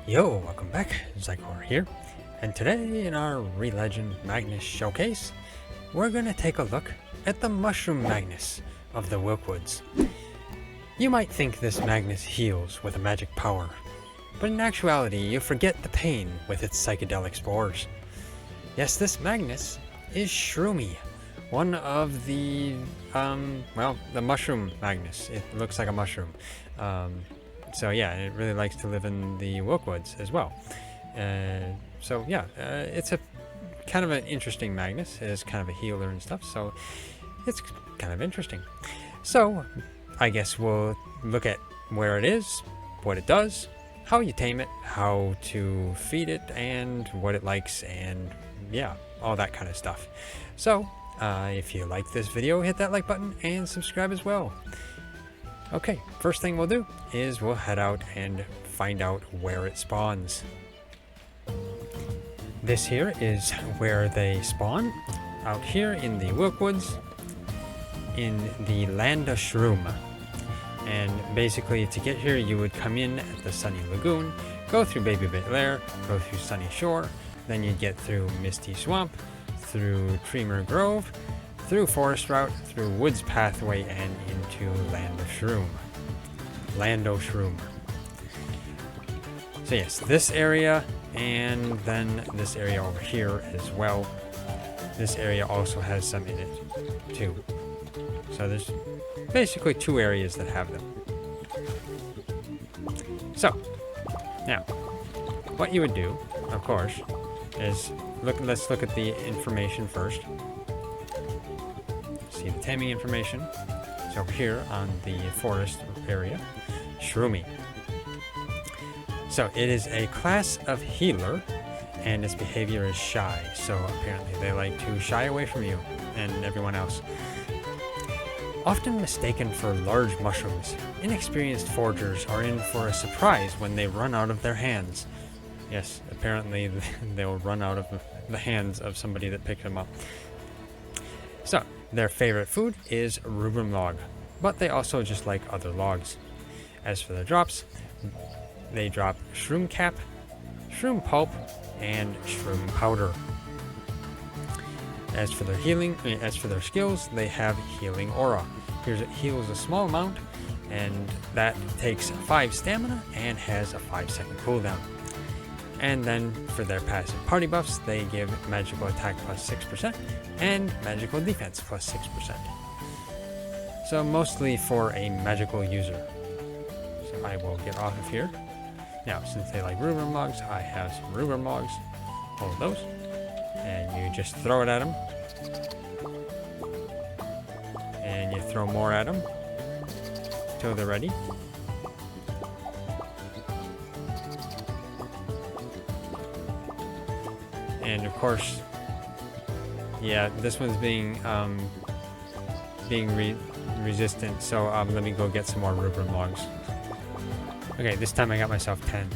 Yo, welcome back, Xycor here, and today in our Re-Legend Magnus showcase, we're gonna take a look at the Mushroom Magnus of the Wilkwoods. You might think this Magnus heals with a magic power, but in actuality you forget the pain with its psychedelic spores. Yes, this Magnus is Shroomie, one of the, the Mushroom Magnus. It looks like a mushroom. So yeah, it really likes to live in the Wilkwoods as well. It's a kind of an interesting Magnus. It is kind of a healer and stuff, so it's kind of interesting. So I guess we'll look at where it is, what it does, how you tame it, how to feed it, and what it likes, and yeah, all that kind of stuff. So if you like this video, hit that like button and subscribe as well. Okay, first thing we'll do is we'll head out and find out where it spawns. This here is where they spawn, out here in the Wilkwoods, in the land of Shrooma. And basically to get here you would come in at the Sunny Lagoon, go through Baby Bit Lair, go through Sunny Shore, then you'd get through Misty Swamp, through Treemer Grove, through Forest Route, through Woods Pathway, and into Land of Shroom. Lando Shroom. So yes, this area, and then this area over here as well. This area also has some in it, too. So there's basically two areas that have them. So, now, what you would do, of course, is let's look at the information first. See the taming information. It's over here on the forest area. Shroomie. So it is a class of healer, and its behavior is shy. So apparently they like to shy away from you and everyone else. Often mistaken for large mushrooms, inexperienced foragers are in for a surprise when they run out of their hands. Yes, apparently they'll run out of the hands of somebody that picked them up. So, their favorite food is rubrum log, but they also just like other logs. As for their drops, they drop shroom cap, shroom pulp, and shroom powder. As for their skills, they have healing aura. It heals a small amount, and that takes 5 stamina and has a 5-second cooldown. And then for their passive party buffs, they give magical attack plus 6% and magical defense plus 6%. So mostly for a magical user. So I will get off of here. Now, since they like rubrum logs, I have some rubrum logs. Hold those. And you just throw it at them. And you throw more at them till they're ready. And of course, yeah, this one's being resistant, so let me go get some more rubrum logs. Okay, this time I got myself 10.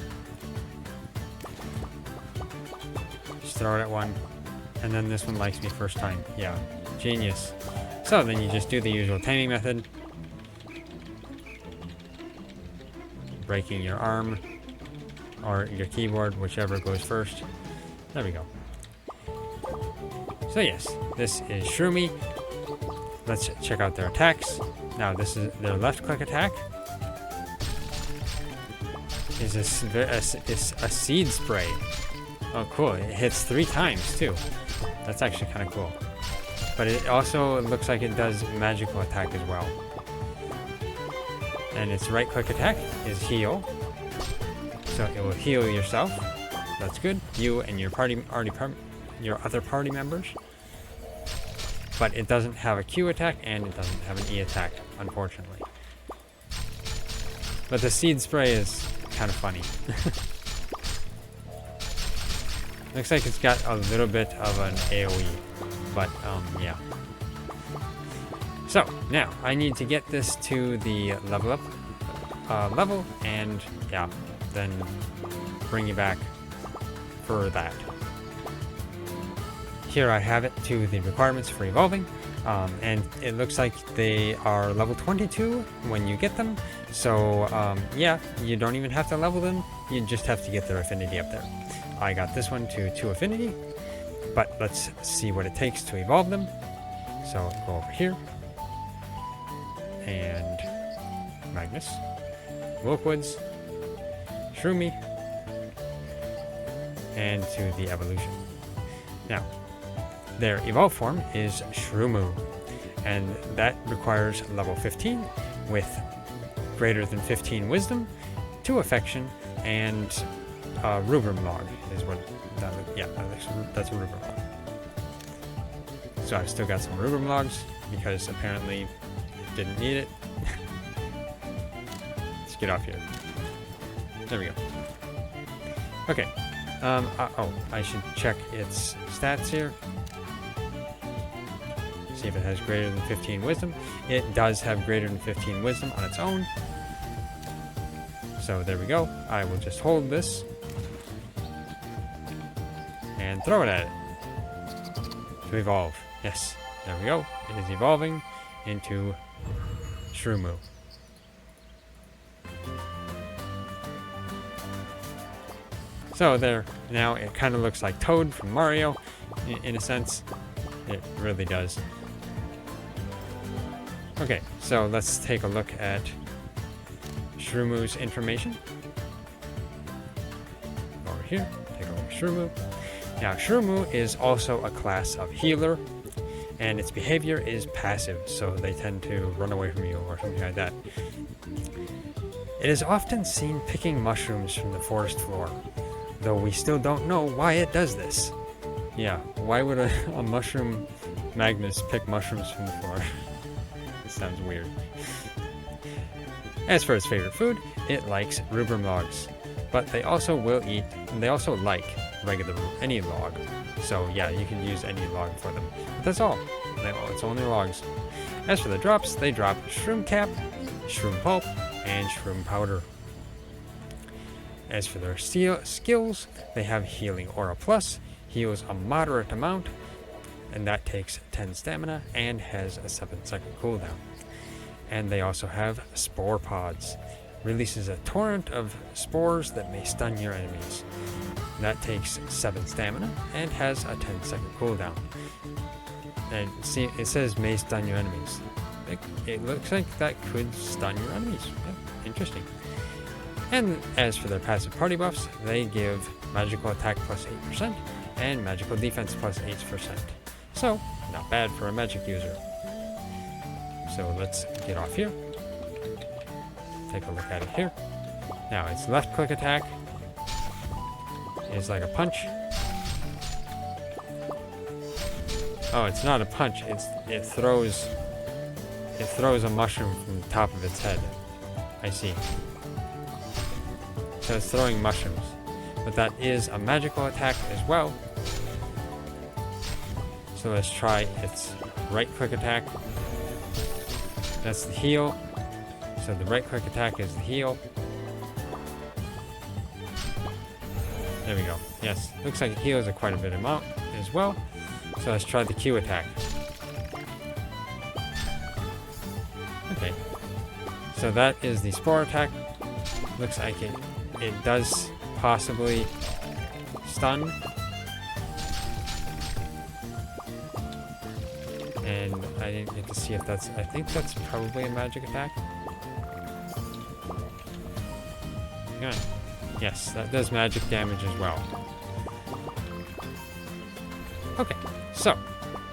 Just throw it at one, and then this one likes me first time. Yeah, genius. So then you just do the usual taming method. Breaking your arm, or your keyboard, whichever goes first. There we go. So yes, this is Shroomie. Let's check out their attacks. Now this is their left click attack. Is a seed spray. Oh cool, it hits 3 times too. That's actually kind of cool. But it also looks like it does magical attack as well. And its right click attack is heal. So it will heal yourself. That's good. You and your other party members. But it doesn't have a Q attack and it doesn't have an E attack, unfortunately. But the seed spray is kind of funny. Looks like it's got a little bit of an AoE, but yeah. So now I need to get this to the level up level, and yeah, then bring you back for that. Here I have it to the requirements for evolving, and it looks like they are level 22 when you get them, So, yeah, you don't even have to level them. You just have to get their affinity up there. I got this one to 2 affinity, but let's see what it takes to evolve them. So, go over here. And Magnus, Wilkwoods, Shroomie, and to the evolution. Now, their evolved form is Shroomu, and that requires level 15 with greater than 15 wisdom, 2 affection, and rubrum log is what that, yeah, that's a rubrum log. So I've still got some rubrum logs because apparently didn't need it. Let's get off here. There we go. Okay. Oh, I should check its stats here. See if it has greater than 15 wisdom. It does have greater than 15 wisdom on its own. So there we go. I will just hold this and throw it at it to evolve. Yes, there we go. It is evolving into Shroomie. So there, now it kind of looks like Toad from Mario, in a sense. It really does. Okay, so let's take a look at Shroomu's information. Over here, take a look at Shroomie. Now, Shroomie is also a class of healer, and its behavior is passive, so they tend to run away from you or something like that. It is often seen picking mushrooms from the forest floor, though we still don't know why it does this. Yeah, why would a mushroom Magnus pick mushrooms from the floor? This sounds weird. As for its favorite food, it likes rubrum logs, but they also like regular any log. So yeah, you can use any log for them. But that's all. It's only logs. As for the drops, they drop shroom cap, shroom pulp, and shroom powder. As for their skills, they have Healing Aura Plus, heals a moderate amount, and that takes 10 stamina and has a 7-second cooldown. And they also have Spore Pods, releases a torrent of spores that may stun your enemies. That takes 7 stamina and has a 10-second cooldown. And see, it says may stun your enemies. It looks like that could stun your enemies. Yeah, interesting. And as for their passive party buffs, they give magical attack plus 8% and magical defense plus 8%. So, not bad for a magic user. So let's get off here. Take a look at it here. Now, its left click attack is like a punch. Oh, it's not a punch. It throws a mushroom from the top of its head. I see. So it's throwing mushrooms. But that is a magical attack as well. So let's try its right click attack. That's the heal. So the right click attack is the heal. There we go. Yes, looks like it heals a quite a bit amount as well. So let's try the Q attack. Okay. So that is the spore attack. Looks like it does possibly stun. And I didn't get to see if that's... I think that's probably a magic attack. Yeah. Yes, that does magic damage as well. Okay, so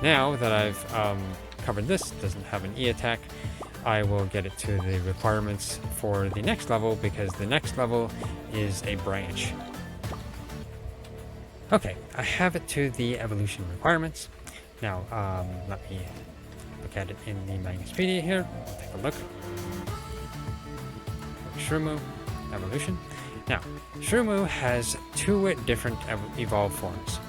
now that I've covered this, doesn't have an E attack, I will get it to the requirements for the next level, because the next level is a branch. Okay, I have it to the evolution requirements. Now, let me look at it in the Magnuspedia here. Take a look. Shrooma evolution. Now, Shrooma has 2 different evolved forms.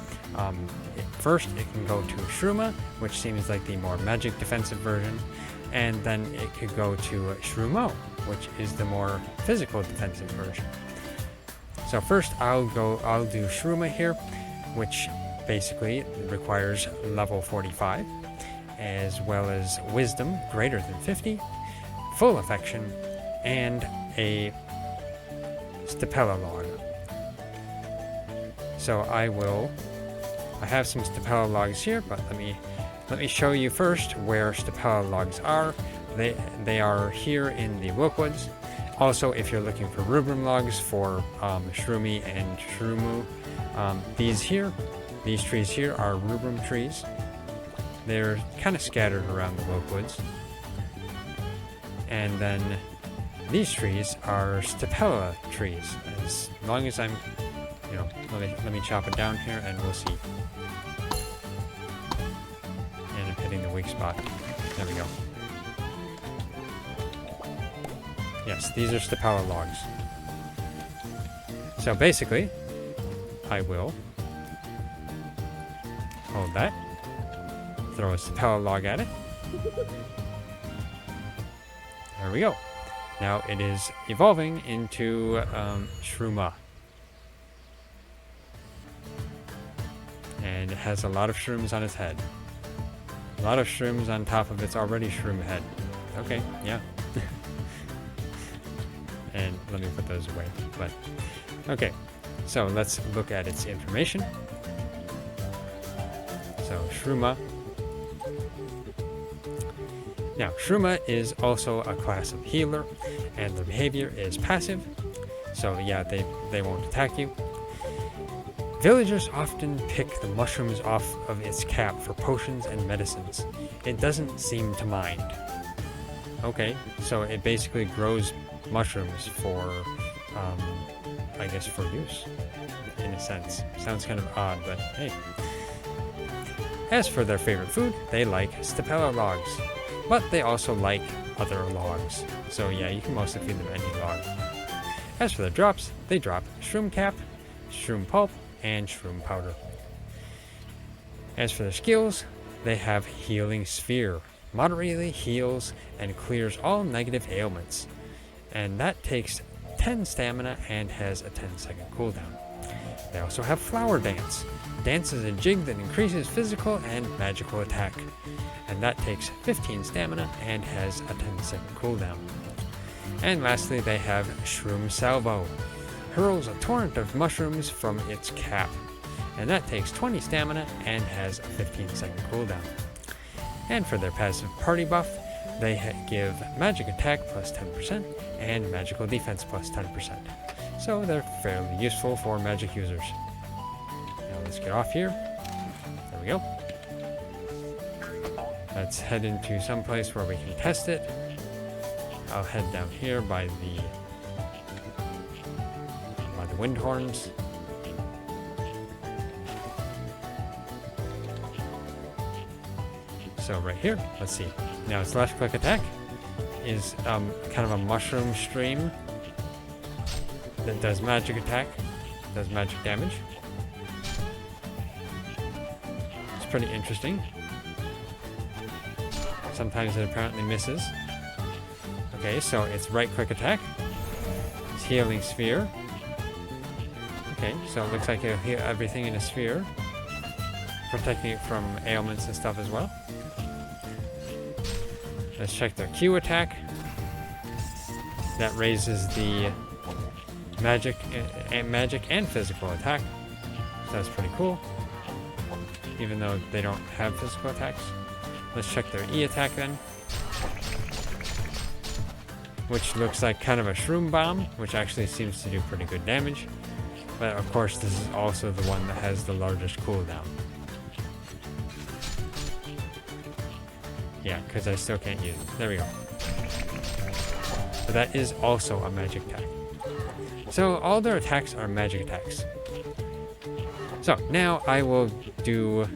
First, it can go to Shrooma, which seems like the more magic defensive version, and then it could go to Shroumo, which is the more physical defensive version. So first, I'll do Shrooma here, which basically requires level 45, as well as wisdom greater than 50, full affection, and a Stapella log. So I have some Stapella logs here, but let me show you first where Stapella logs are. They are here in the Wilkwoods. Also, if you're looking for rubrum logs for Shroomie and Shroomu, these trees here are rubrum trees. They're kind of scattered around the Wilkwoods. And then these trees are Stapella trees. As long as I'm, let me chop it down here and we'll see. And I'm hitting the weak spot. There we go. Yes, these are Stapella logs. So basically, I will hold that, throw a Stapella log at it. There we go. Now it is evolving into Shrooma. And it has a lot of shrooms on its head. A lot of shrooms on top of its already shroom head. Okay, yeah. And let me put those away. But okay, so let's look at its information. So Shrooma. Now Shrooma is also a class of healer, and their behavior is passive. So yeah, they won't attack you. Villagers often pick the mushrooms off of its cap for potions and medicines. It doesn't seem to mind. Okay, so it basically grows mushrooms for, I guess, for use, in a sense. Sounds kind of odd, but hey. As for their favorite food, they like Stapella logs, but they also like other logs. So yeah, you can mostly feed them any log. As for their drops, they drop shroom cap, shroom pulp, and shroom powder. As for their skills, they have Healing Sphere. Moderately heals and clears all negative ailments. And that takes 10 stamina and has a 10-second cooldown. They also have Flower Dance. Dance is a jig that increases physical and magical attack. And that takes 15 stamina and has a 10-second cooldown. And lastly, they have Shroom Salvo. Hurls a torrent of mushrooms from its cap, and that takes 20 stamina and has a 15-second cooldown. And for their passive party buff, they give magic attack plus 10% and magical defense plus 10%. So they're fairly useful for magic users. Now let's get off here. There we go. Let's head into some place where we can test it. I'll head down here by the wind horns. So right here, let's see. Now its left click attack is kind of a mushroom stream that does magic attack, does magic damage. It's pretty interesting. Sometimes it apparently misses. Okay, so its right click attack is Healing Sphere. Okay, so it looks like it'll heal everything in a sphere, protecting it from ailments and stuff as well. Let's check their Q attack. That raises the magic and physical attack. So that's pretty cool, even though they don't have physical attacks. Let's check their E attack then, which looks like kind of a shroom bomb, which actually seems to do pretty good damage. But of course, this is also the one that has the largest cooldown. Yeah, because I still can't use it. There we go. But that is also a magic attack. So all their attacks are magic attacks. So now I will do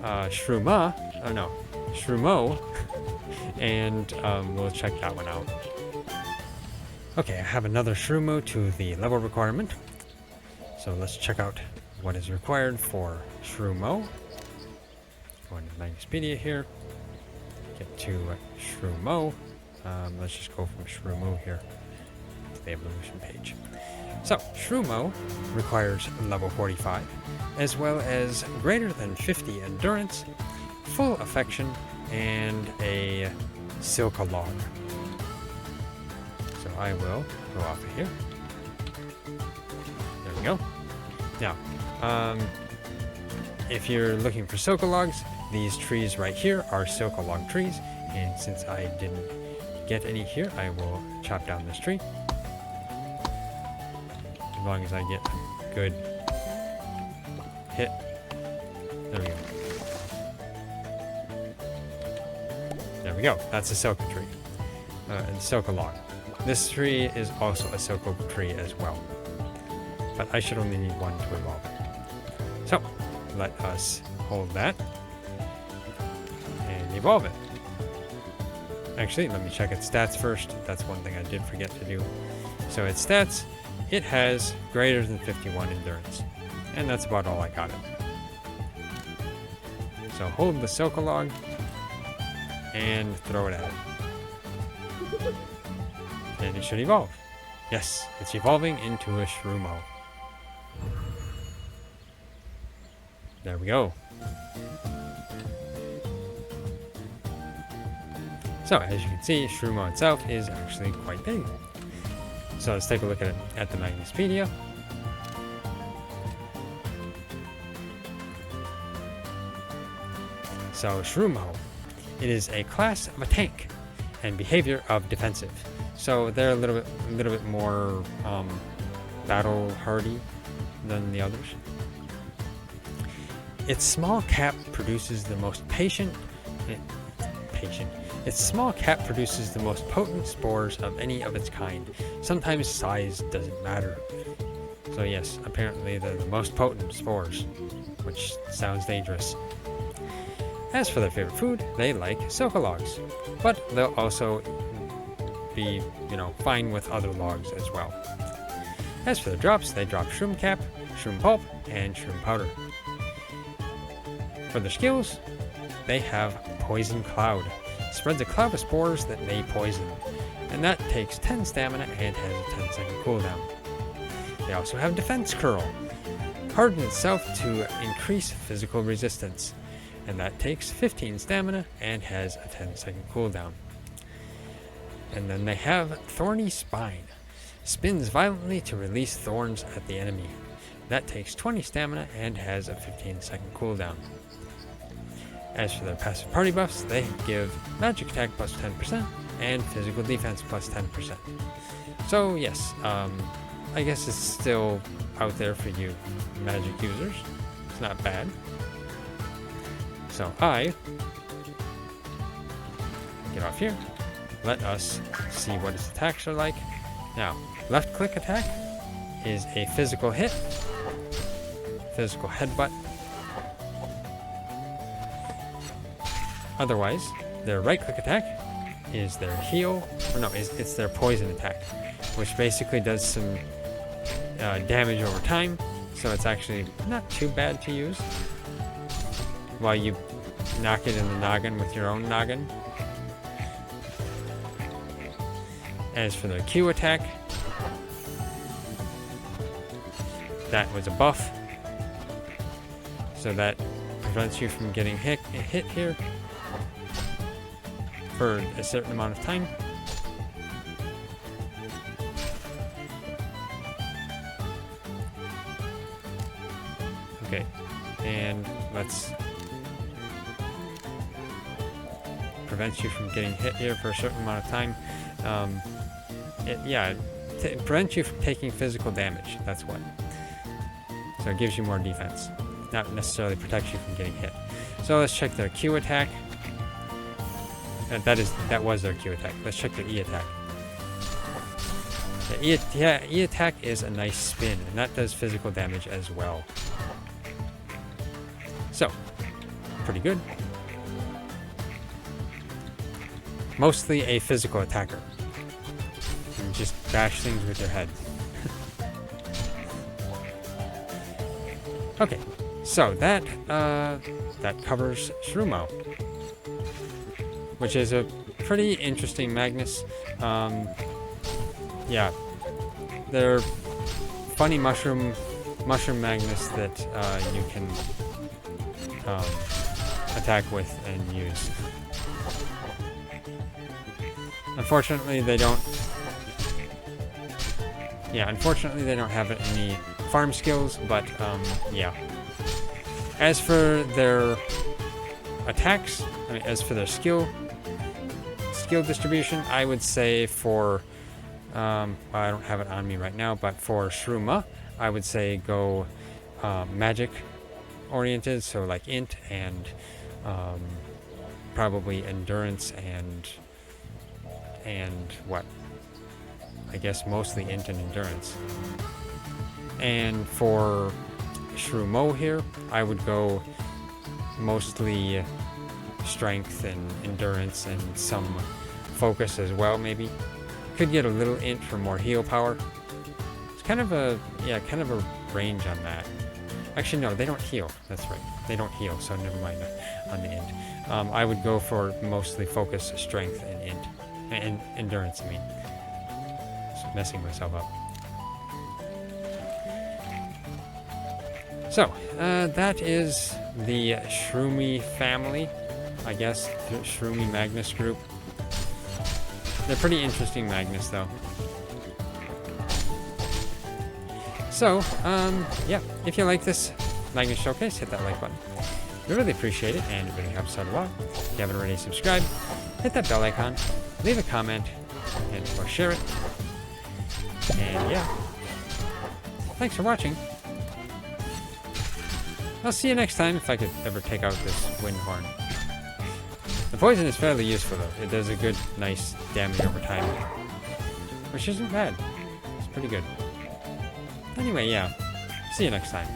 Shrooma, oh no, Shroommo, and we'll check that one out. Okay, I have another Shroommo to the level requirement. So let's check out what is required for Shroommo. Go into Magnupedia here. Get to Shroommo. Let's just go from Shroommo here to the evolution page. So, Shroommo requires level 45, as well as greater than 50 endurance, full affection, and a Silka log. So I will go off of here. There we go. Now, if you're looking for Silco logs, these trees right here are Silco log trees, and since I didn't get any here, I will chop down this tree. As long as I get a good hit. There we go. There we go. That's a Silco tree. And Silco log. This tree is also a Silco tree as well. But I should only need one to evolve. So, let us hold that and evolve it. Actually, let me check its stats first. That's one thing I did forget to do. So its stats, it has greater than 51 endurance. And that's about all I got it. So hold the Silco log and throw it at it. And it should evolve. Yes, it's evolving into a Shroomie. There we go. So, as you can see, Shroomie itself is actually quite big. So let's take a look at the Magnuspedia. So Shroomie, it is a class of a tank and behavior of defensive. So they're a little bit more battle hardy than the others. Its small cap produces the most Its small cap produces the most potent spores of any of its kind. Sometimes size doesn't matter. So yes, apparently they're the most potent spores, which sounds dangerous. As for their favorite food, they like Silco logs, but they'll also be, fine with other logs as well. As for their drops, they drop Shroom Cap, Shroom Pulp, and Shroom Powder. For their skills, they have Poison Cloud. Spreads a cloud of spores that may poison, and that takes 10 stamina and has a 10-second cooldown. They also have Defense Curl. Harden itself to increase physical resistance, and that takes 15 stamina and has a 10-second cooldown. And then they have Thorny Spine. Spins violently to release thorns at the enemy. That takes 20 stamina and has a 15-second cooldown. As for their passive party buffs, they give magic attack plus 10% and physical defense plus 10%. So yes, I guess it's still out there for you magic users. It's not bad. So I get off here. Let us see what its attacks are like. Now, left click attack is a physical hit, physical headbutt. Otherwise, their right click attack is their heal, or no, it's their poison attack, which basically does some damage over time, so it's actually not too bad to use while you knock it in the noggin with your own noggin. As for their Q attack, that was a buff, so that prevents you from getting hit here for a certain amount of time. Okay, and let's prevent you from getting hit here for a certain amount of time. It prevents you from taking physical damage, that's what. So it gives you more defense, not necessarily protects you from getting hit. So let's check their Q attack. That was their Q attack. Let's check their E attack. The E attack is a nice spin, and that does physical damage as well. So, pretty good. Mostly a physical attacker. You just bash things with your head. Okay, so that covers Shroomie, which is a pretty interesting Magnus. Yeah, they're funny mushroom Magnus that you can attack with and use. Unfortunately, they don't yeah, unfortunately they don't have any farm skills, but yeah. As for their attacks, I mean, as for their skill distribution, I would say for, well, I don't have it on me right now, but for Shrooma, I would say go magic oriented, so like int and probably endurance and what? I guess mostly int and endurance. And for Shroommo here, I would go mostly strength and endurance and some focus as well, maybe. Could get a little int for more heal power. It's kind of a range on that. Actually, no, they don't heal. That's right. They don't heal, so never mind on the int. I would go for mostly focus, strength, and int. And endurance, I mean. Just messing myself up. So, that is the Shroomie family, I guess, the Shroomie Magnus group. They're pretty interesting Magnus, though. So, yeah, if you like this Magnus showcase, hit that like button. We really appreciate it, and it really helps out a lot. If you haven't already subscribed, hit that bell icon, leave a comment, or share it. And yeah, thanks for watching. I'll see you next time if I could ever take out this wind horn. The poison is fairly useful though. It does a good, nice damage over time. Which isn't bad. It's pretty good. Anyway, yeah. See you next time.